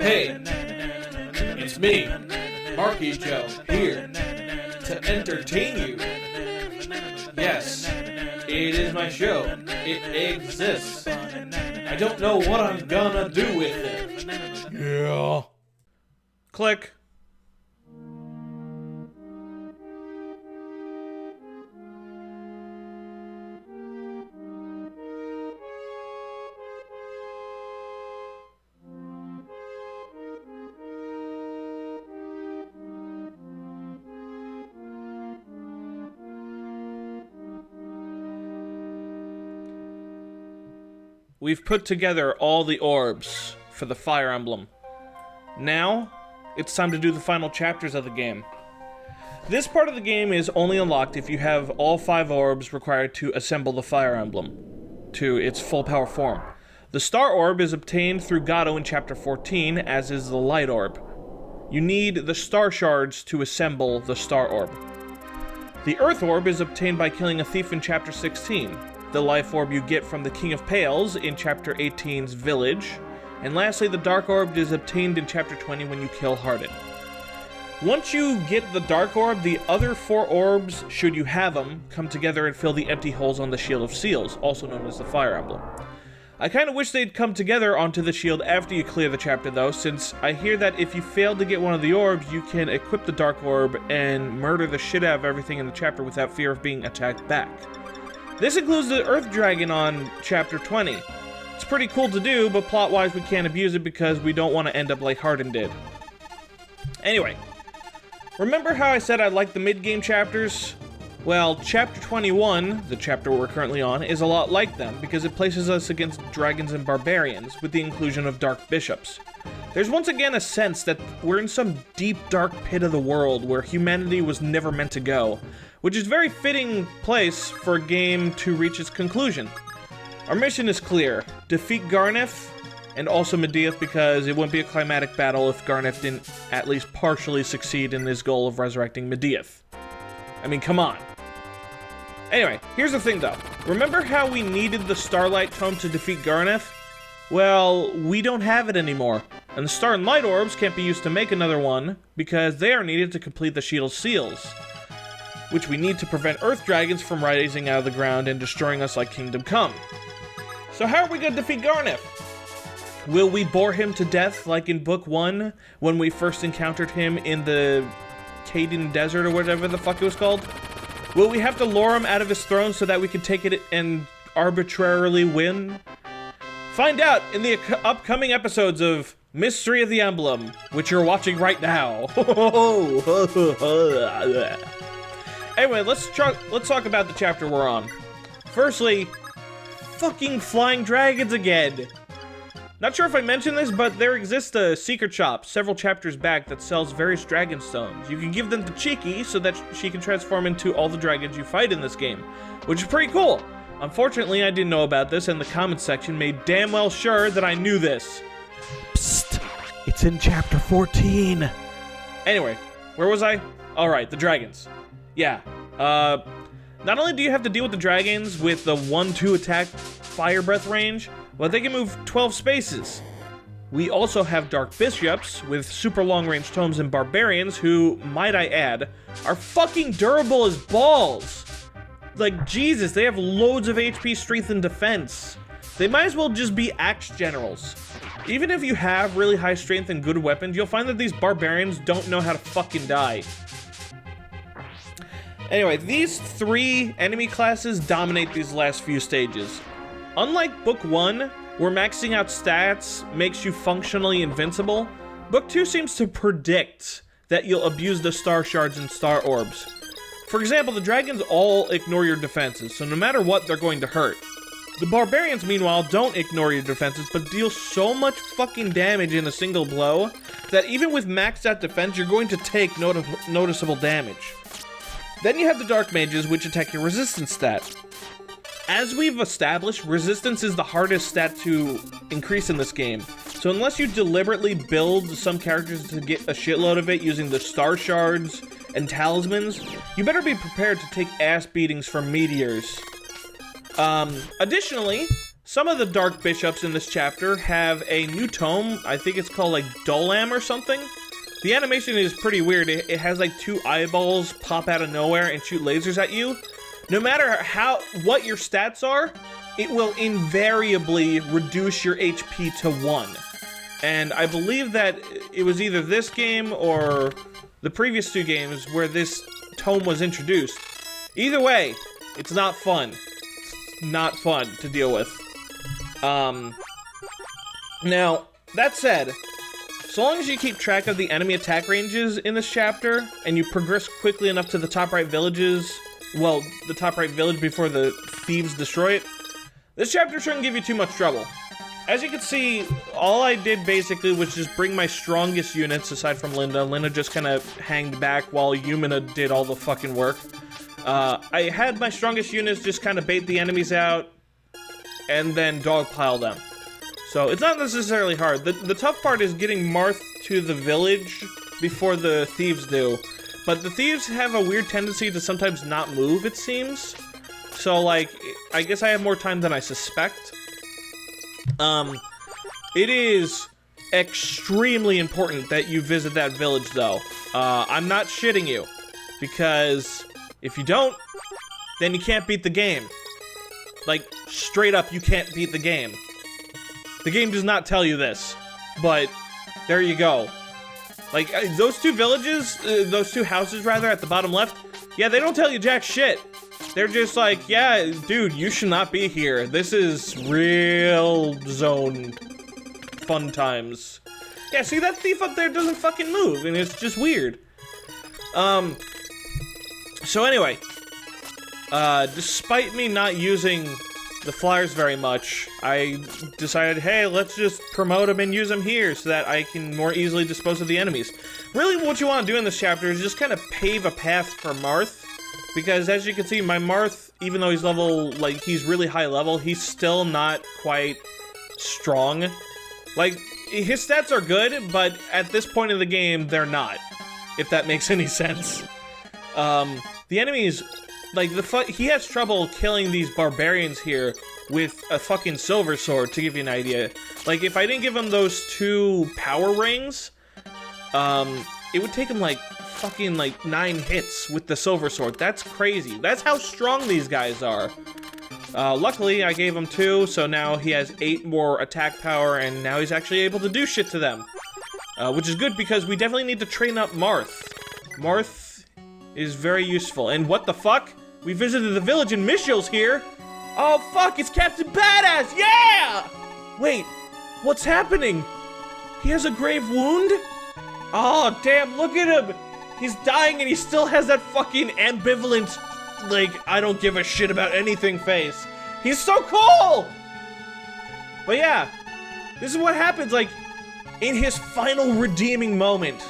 Hey, it's me, Marky Joe, here to entertain you. Yes, it is my show. It exists. I don't know what I'm gonna do with it. Yeah. Click. We've put together all the orbs for the Fire Emblem. Now, it's time to do the final chapters of the game. This part of the game is only unlocked if you have all 5 orbs required to assemble the Fire Emblem to its full power form. The Star Orb is obtained through Gato in Chapter 14, as is the Light Orb. You need the Star Shards to assemble the Star Orb. The Earth Orb is obtained by killing a thief in Chapter 16. The Life Orb you get from the King of Pails in Chapter 18's Village. And lastly, the Dark Orb is obtained in Chapter 20 when you kill Hardin. Once you get the Dark Orb, the other 4 orbs, should you have them, come together and fill the empty holes on the Shield of Seals, also known as the Fire Emblem. I kinda wish they'd come together onto the shield after you clear the chapter though, since I hear that if you fail to get one of the orbs, you can equip the Dark Orb and murder the shit out of everything in the chapter without fear of being attacked back. This includes the Earth Dragon on Chapter 20. It's pretty cool to do, but plot-wise we can't abuse it because we don't want to end up like Hardin did. Anyway, remember how I said I like the mid-game chapters? Well, Chapter 21, the chapter we're currently on, is a lot like them because it places us against dragons and barbarians with the inclusion of dark bishops. There's once again a sense that we're in some deep dark pit of the world where humanity was never meant to go, which is a very fitting place for a game to reach its conclusion. Our mission is clear: defeat Garneth, and also Medivh, because it wouldn't be a climatic battle if Garneth didn't at least partially succeed in his goal of resurrecting Medivh. I mean, come on. Anyway, here's the thing though. Remember how we needed the Starlight Tome to defeat Garneth? Well, we don't have it anymore, and the Star and Light Orbs can't be used to make another one, because they are needed to complete the Shield of Seals, which we need to prevent Earth Dragons from rising out of the ground and destroying us like Kingdom Come. So how are we going to defeat Garneth? Will we bore him to death like in Book 1, when we first encountered him in the Caden Desert or whatever the fuck it was called? Will we have to lure him out of his throne so that we can take it and arbitrarily win? Find out in the upcoming episodes of Mystery of the Emblem, which you're watching right now. Anyway, let's talk about the chapter we're on. Firstly, fucking flying dragons again. Not sure if I mentioned this, but there exists a secret shop several chapters back that sells various dragon stones. You can give them to Cheeky so that she can transform into all the dragons you fight in this game, which is pretty cool. Unfortunately, I didn't know about this, and the comments section made damn well sure that I knew this. Psst. It's in Chapter 14. Anyway, where was I? Alright, the dragons. Yeah, not only do you have to deal with the dragons with the 1-2 attack fire breath range, but they can move 12 spaces. We also have dark bishops with super long range tomes and barbarians who, might I add, are fucking durable as balls. Like, Jesus, they have loads of HP, strength, and defense. They might as well just be axe generals. Even if you have really high strength and good weapons, you'll find that these barbarians don't know how to fucking die. Anyway, these 3 enemy classes dominate these last few stages. Unlike Book 1, where maxing out stats makes you functionally invincible, Book 2 seems to predict that you'll abuse the Star Shards and Star Orbs. For example, the dragons all ignore your defenses, so no matter what, they're going to hurt. The barbarians, meanwhile, don't ignore your defenses, but deal so much fucking damage in a single blow that even with maxed out defense, you're going to take noticeable damage. Then you have the Dark Mages, which attack your resistance stat. As we've established, resistance is the hardest stat to increase in this game, so unless you deliberately build some characters to get a shitload of it using the Star Shards and Talismans, you better be prepared to take ass beatings from meteors. Additionally, some of the Dark Bishops in this chapter have a new tome. I think it's called, like, Dolam or something. The animation is pretty weird. It has, like, 2 eyeballs pop out of nowhere and shoot lasers at you. No matter what your stats are, it will invariably reduce your HP to 1. And I believe that it was either this game or the previous 2 games where this tome was introduced. Either way, it's not fun. It's not fun to deal with. Now, that said, so long as you keep track of the enemy attack ranges in this chapter, and you progress quickly enough to the top right villages, well, the top right village before the thieves destroy it, this chapter shouldn't give you too much trouble. As you can see, all I did basically was just bring my strongest units, aside from Linda. Linda just kind of hanged back while Yumina did all the fucking work. I had my strongest units just kind of bait the enemies out, and then dogpile them. So it's not necessarily hard. The tough part is getting Marth to the village before the thieves do. But the thieves have a weird tendency to sometimes not move, it seems. So, like, I guess I have more time than I suspect. It is extremely important that you visit that village, though. I'm not shitting you. Because if you don't, then you can't beat the game. Like, straight up, you can't beat the game. The game does not tell you this, but there you go. Like, those 2 villages, those 2 houses, rather, at the bottom left, yeah, they don't tell you jack shit. They're just like, yeah, dude, you should not be here. This is real zone fun times. Yeah, see, that thief up there doesn't fucking move, and it's just weird. So anyway, despite me not using the flyers very much, I decided, hey, let's just promote them and use them here so that I can more easily dispose of the enemies. Really, what you want to do in this chapter is just kind of pave a path for Marth, because as you can see, my Marth, even though he's level, like, he's really high level, he's still not quite strong. Like, his stats are good, but at this point in the game, they're not, if that makes any sense. The enemies, like, he has trouble killing these barbarians here with a fucking silver sword, to give you an idea. Like, if I didn't give him those 2 power rings, it would take him, like, fucking, like, 9 hits with the silver sword. That's crazy. That's how strong these guys are. Luckily, I gave him 2, so now he has 8 more attack power, and now he's actually able to do shit to them. Which is good, because we definitely need to train up Marth. Marth is very useful. And what the fuck? We visited the village and Mishiel's here. Oh fuck, it's Captain Badass, yeah! Wait, what's happening? He has a grave wound? Oh damn, look at him! He's dying and he still has that fucking ambivalent, like, I don't give a shit about anything face. He's so cool! But yeah, this is what happens, like, in his final redeeming moment.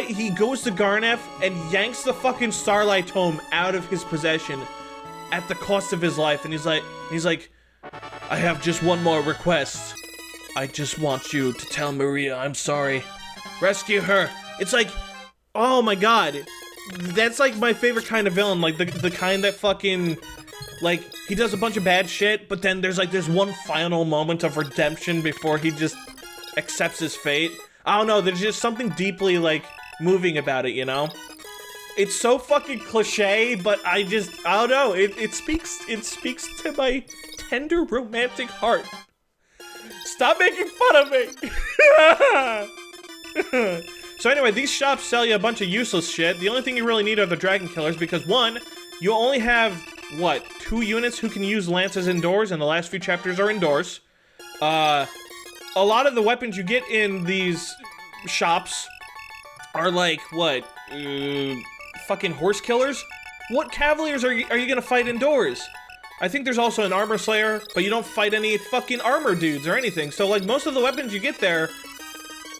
He goes to Garneth and yanks the fucking Starlight Tome out of his possession at the cost of his life, and he's like, I have just one more request. I just want you to tell Maria I'm sorry. Rescue her. It's like, oh my god. That's like my favorite kind of villain, like the kind that fucking, like, he does a bunch of bad shit, but then there's one final moment of redemption before he just accepts his fate. I don't know, there's just something deeply, like, moving about it, you know? It's so fucking cliche, but I don't know, it speaks to my tender romantic heart. Stop making fun of me! So anyway, these shops sell you a bunch of useless shit. The only thing you really need are the dragon killers, because 1, you only have, what, 2 units who can use lances indoors, and the last few chapters are indoors. A lot of the weapons you get in these shops are like, what, fucking horse killers? What cavaliers are you gonna fight indoors? I think there's also an armor slayer, but you don't fight any fucking armor dudes or anything. So, like, most of the weapons you get there,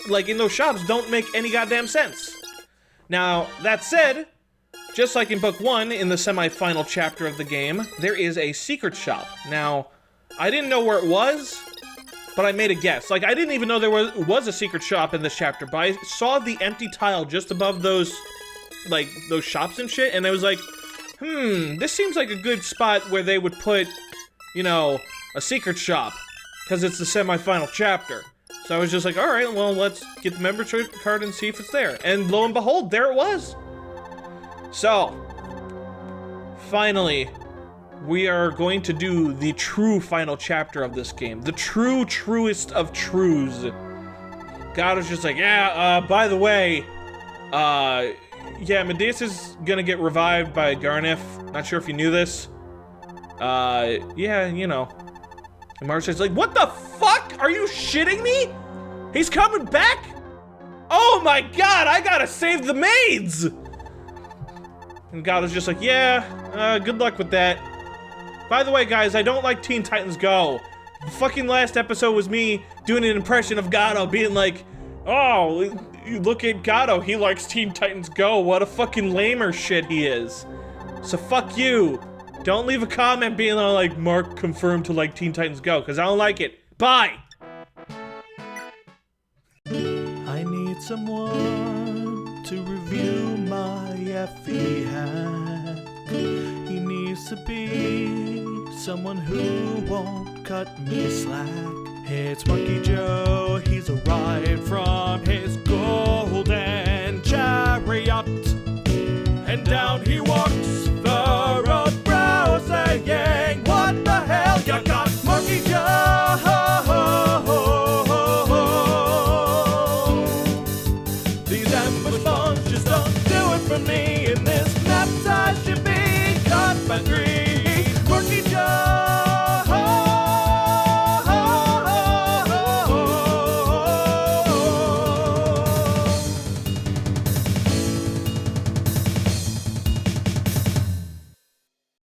like, in those shops, don't make any goddamn sense. Now, that said, just like in Book 1, in the semi-final chapter of the game, there is a secret shop. Now, I didn't know where it was, but I made a guess. Like, I didn't even know there was a secret shop in this chapter, but I saw the empty tile just above those, like, those shops and shit, and I was like, this seems like a good spot where they would put, you know, a secret shop, because it's the semi-final chapter. So I was just like, all right, well, let's get the membership card and see if it's there. And lo and behold, there it was. So, finally, we are going to do the true final chapter of this game. The truest of truths. God was just like, yeah, by the way, yeah, Medeus is gonna get revived by Garnif. Not sure if you knew this. Yeah, you know. And Marcia's like, what the fuck? Are you shitting me? He's coming back? Oh my god, I gotta save the maids! And God was just like, yeah, good luck with that. By the way, guys, I don't like Teen Titans Go. The fucking last episode was me doing an impression of Gato, being like, oh, you look at Gato, he likes Teen Titans Go. What a fucking lamer shit he is. So fuck you. Don't leave a comment being like, Mark confirmed to like Teen Titans Go, because I don't like it. Bye! I need someone to review my FE hack. He needs to be someone who won't cut me slack. It's Monkey J.